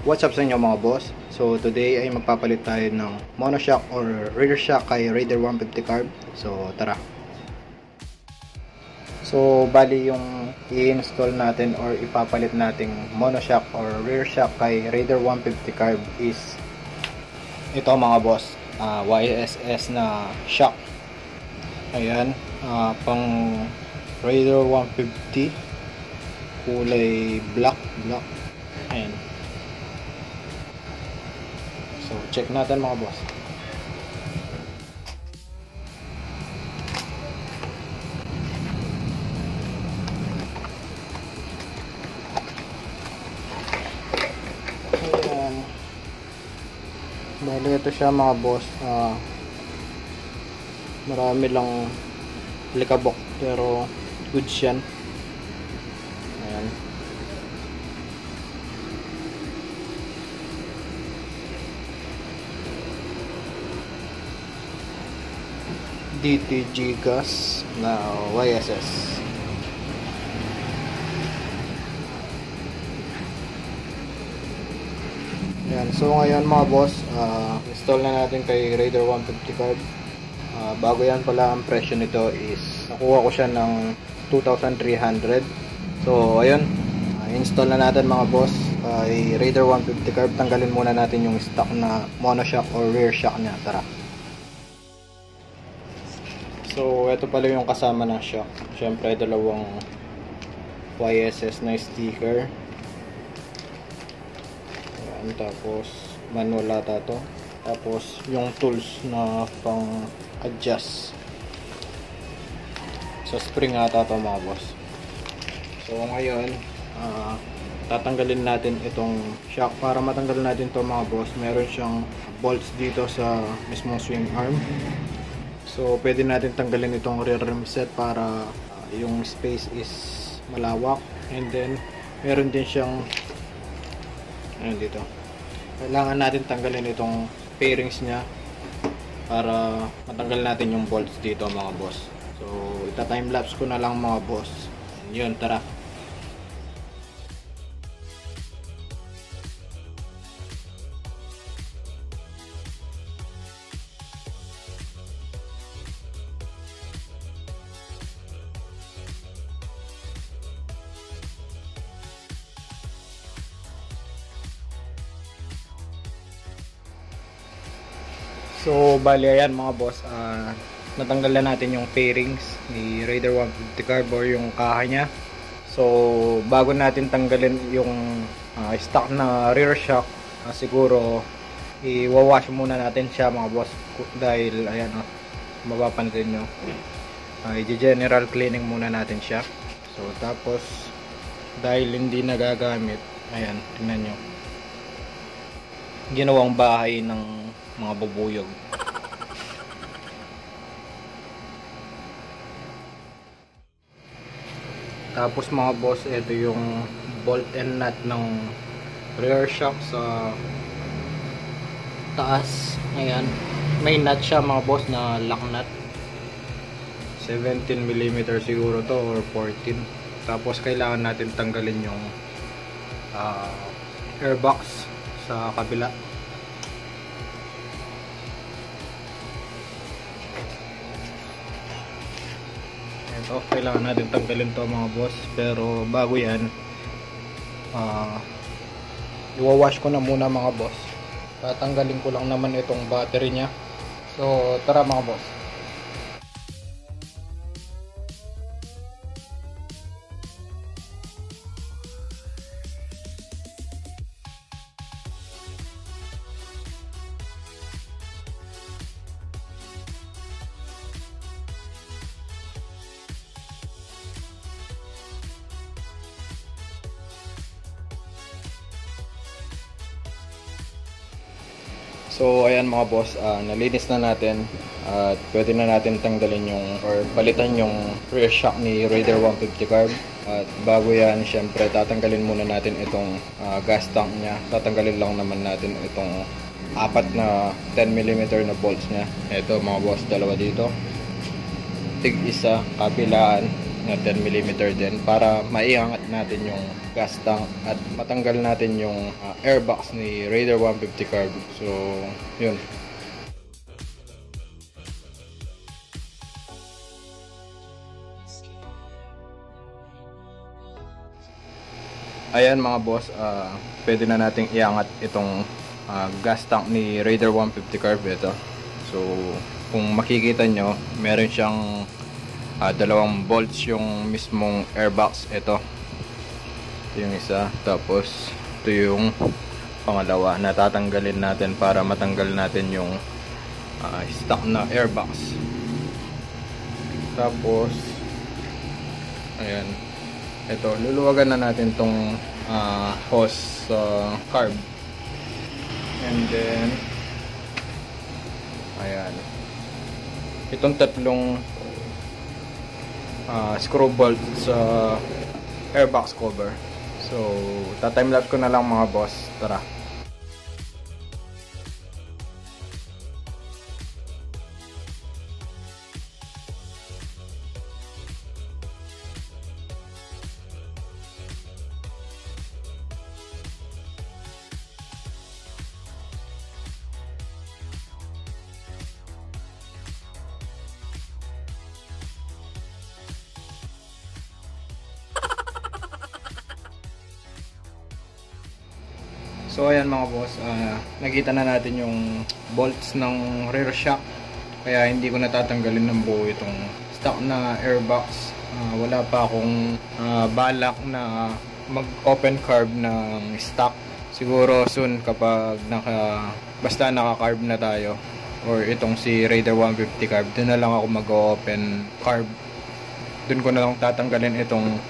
What's up sa inyo mga boss? So today ay magpapalit tayo ng monoshock or rear shock kay Raider 150 carb. So tara. So bali yung i-install natin or ipapalit nating monoshock or rear shock kay Raider 150 carb is ito mga boss, YSS na shock. Ayan, pang Raider 150 kulay black. Ayan. So, check natin mga boss. Ayan. Bali, ito siya mga boss. Marami lang likabok pero goods yan. Ayan. DTG gas na YSS. Yan. So ngayon mga boss, install na natin kay Raider 150 carb. Bago yan pala, ang presyo nito is nakuha ko siya ng 2,300. So ayun, install na natin mga boss kay Raider 150 carb. Tanggalin muna natin yung stock na monoshock or rear shock niya. Tara. So, ito pala yung kasama ng shock. Siyempre, dalawang YSS na sticker. Ayan, tapos, manual ata to. Tapos, yung tools na pang adjust. Sa spring ata to mga boss. So, ngayon, tatanggalin natin itong shock. Para matanggal natin to mga boss, meron siyang bolts dito sa mismong swing arm. So, pwede natin tanggalin itong rear rim set para yung space is malawak. And then, meron din siyang ayun dito. Kailangan natin tanggalin itong pairings niya para matanggal natin yung bolts dito mga boss. So, ita-timelapse ko na lang mga boss. Yun, tara. So, bali ayan mga boss, natanggal na natin yung pairings ni Raider 150 carb or yung kaha niya. So, bago natin tanggalin yung stock na rear shock, siguro i-wash muna natin siya mga boss dahil ayan mapapansin nyo, i-general cleaning muna natin siya. So, tapos dahil hindi nagagamit, ayan, tingnan nyo, ginawang bahay ng mga bubuyog. Tapos mga boss, ito yung bolt and nut ng rear shock sa taas. Ayan, may nut siya mga boss na lock nut, 17mm siguro to or 14. Tapos kailangan natin tanggalin yung airbox sa kabila. Ito, kailangan natin tanggalin to mga boss. Pero bago yan, i-wash ko na muna mga boss. Tatanggalin ko lang naman itong battery nya. So tara mga boss. So ayan mga boss, nalinis na natin at pwede na natin tanggalin yung or palitan yung rear shock ni Raider 150 carb. At bago yan, syempre tatanggalin muna natin itong gas tank nya. Tatanggalin lang naman natin itong apat na 10mm na bolts nya. Ito mga boss, dalawa dito, tig isa kabilaan, na 10mm din para maiangat natin yung gas tank at matanggal natin yung airbox ni Raider 150 carb. So yun. Ayan mga boss, pwede na nating iangat itong gas tank ni Raider 150 carb. Ito. So kung makikita nyo, meron siyang dalawang bolts yung mismong airbox. Ito yung isa, tapos ito yung pangalawa na tatanggalin natin para matanggal natin yung stock na airbox. Tapos ayan, ito, luluwagan na natin tong hose carb, and then ayan, itong tatlong screw bolt sa airbox cover. So ta-timelapse ko na lang mga boss, tara. So ayan mga boss, nakita na natin yung bolts ng rear shock, kaya hindi ko natatanggalin ng buo itong stock na airbox. Wala pa akong balak na mag open carb ng stock. Siguro soon kapag basta naka-carb na tayo, or itong si Raider 150 carb, doon na lang ako mag-open carb. Doon ko na lang tatanggalin itong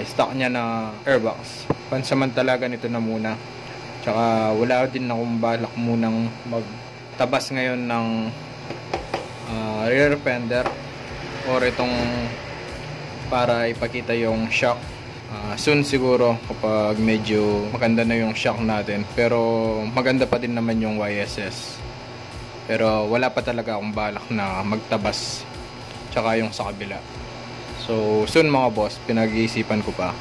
stock niya na airbox. Pansamantala ganito na muna. Tsaka wala din akong balak munang magtabas ngayon ng rear fender or itong para ipakita yung shock. Soon siguro kapag medyo maganda na yung shock natin, pero maganda pa din naman yung YSS. Pero wala pa talaga akong balak na magtabas tsaka yung sa kabila. So soon mga boss, pinag-iisipan ko pa.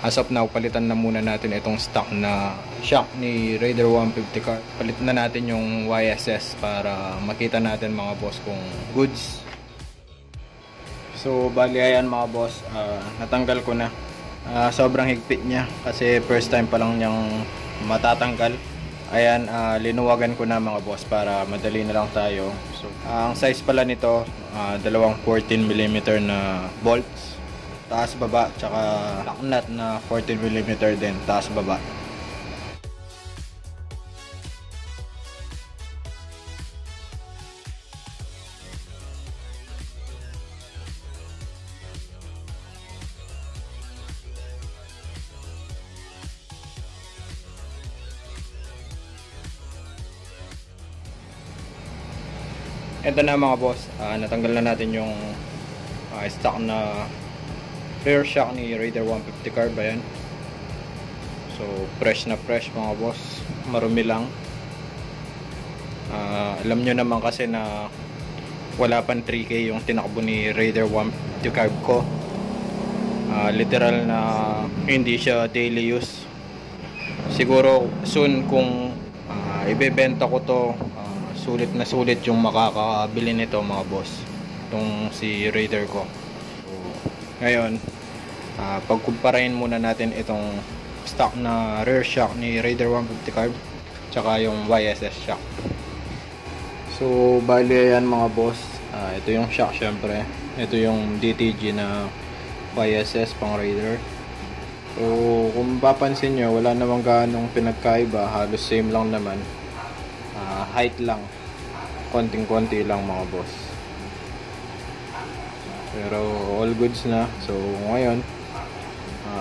As of now, palitan na muna natin itong stock na shock ni Raider 150 carb. Palitan na natin yung YSS para makita natin mga boss kung goods. So bali ayan mga boss, natanggal ko na. Sobrang higpit niya kasi first time pa lang niyang matatanggal. Ayan, linuwagan ko na mga boss para madali na lang tayo. So ang size pala nito, dalawang 14mm na bolts, taas baba, tsaka lock nut na 14mm din, taas baba. Ito na mga boss, natanggal na natin yung stock na rear shock ni Raider 150 carb. Ayan. So fresh na fresh mga boss, marumi lang. Alam nyo naman kasi na wala pang 3K yung tinakbo ni Raider 150 carb ko. Literal na hindi siya daily use. Siguro soon kung ibebenta ko to, sulit na sulit yung makakabili nito mga boss, itong si Raider ko. So, ngayon pagkumparahin muna natin itong stock na rear shock ni Raider 150 carb tsaka yung YSS shock. So bali ayan mga boss, ito yung shock syempre, ito yung DTG na YSS pang Raider. So kung mapapansin nyo, wala namang ganong pinagkaiba, halos same lang naman. Height lang, konting-konti lang mga boss, pero all goods na. So ngayon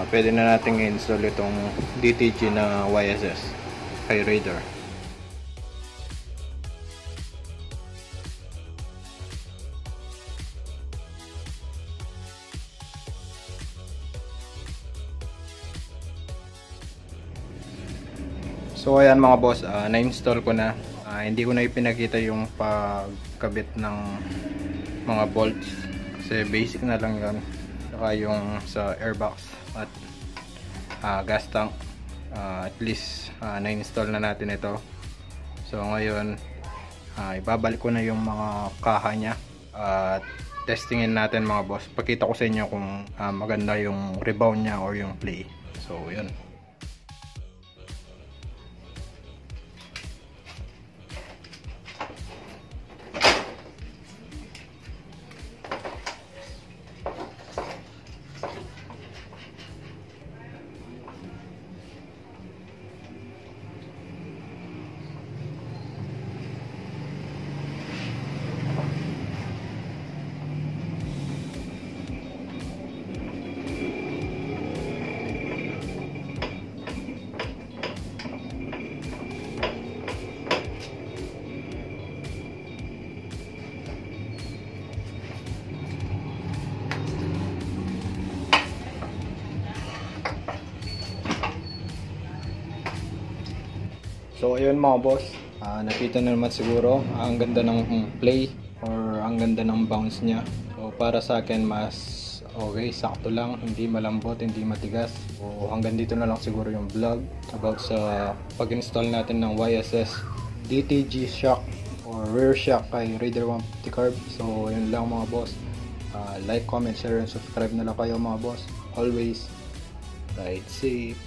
pwede na natin i-install itong DTG na YSS kay Raider. So ayan mga boss, na-install ko na. Hindi ko na ipinakita yung pagkabit ng mga bolts kasi basic na lang yan. So saka yung sa airbox at gas tank. At least na-install na natin ito. So ngayon ibabalik ko na yung mga kaha nya at testingin natin mga boss. Pakita ko sa inyo kung maganda yung rebound nya or yung play. So yun. So ayun mga boss, nakita na naman siguro ang ganda ng play or ang ganda ng bounce nya. So para sa akin mas okay, sakto lang, hindi malambot, hindi matigas. So hanggang dito na lang siguro yung vlog about sa pag-install natin ng YSS DTG shock or rear shock kay Raider 150 Carb. So yun lang mga boss, like, comment, share, and subscribe na lang kayo mga boss. Always ride safe.